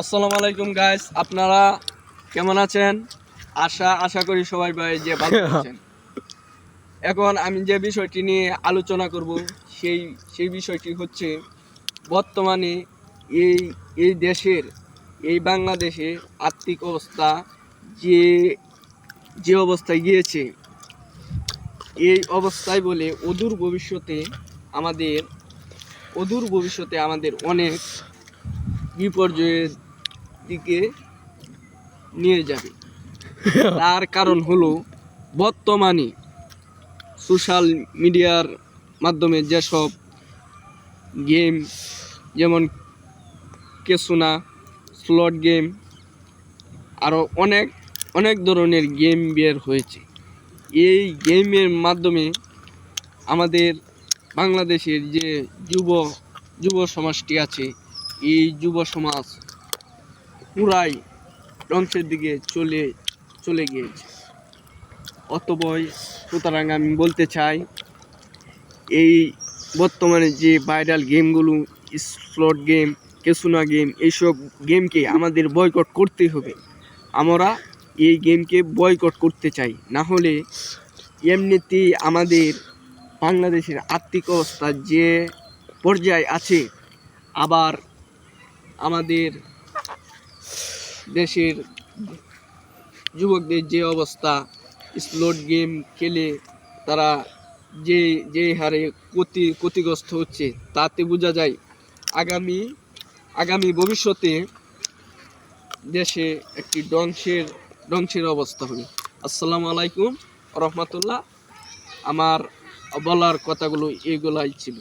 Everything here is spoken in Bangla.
আসসালামু আলাইকুম গাইস, আপনারা কেমন আছেন? আশা করি সবাই যে ভালো আছেন। এখন আমি যে বিষয়টি নিয়ে আলোচনা করব সেই বিষয়টি হচ্ছে বর্তমানে এই এই দেশের এই বাংলাদেশে আর্থিক অবস্থা যে যে অবস্থায় গিয়েছে, এই অবস্থায় বলে অদূর ভবিষ্যতে আমাদের অনেক বিপর্যয়ের দিকে নিয়ে যাবে। তার কারণ হলো বর্তমানে সোশ্যাল মিডিয়ার মাধ্যমে যেসব গেম, যেমন কেসুনা, স্লট গেম, আরও অনেক ধরনের গেম বের হয়েছে। এই গেমের মাধ্যমে আমাদের বাংলাদেশের যে যুব সমাজটি আছে, এই যুব সমাজ পুরাই ধ্বংসের দিকে চলে গিয়েছে। সুতরাং আমি বলতে চাই, এই বর্তমানে যে ভাইরাল গেমগুলো, স্লট গেম, কেসুনা গেম, এইসব গেমকে আমাদের বয়কট করতে হবে। আমরা এই গেমকে বয়কট করতে চাই, না হলে এমনিতেই আমাদের বাংলাদেশের আর্থিক অবস্থা যে পর্যায়ে আছে, আবার আমাদের দেশের যুবকদের যে অবস্থা, স্লট গেম খেলে তারা যে হারে ক্ষতিগ্রস্ত হচ্ছে, তাতে বোঝা যায় আগামী ভবিষ্যতে দেশে একটি ধ্বংসের অবস্থা হবে। আসসালামু আলাইকুম রহমতুল্লাহ। আমার বলার কথাগুলো এগুলাই ছিল।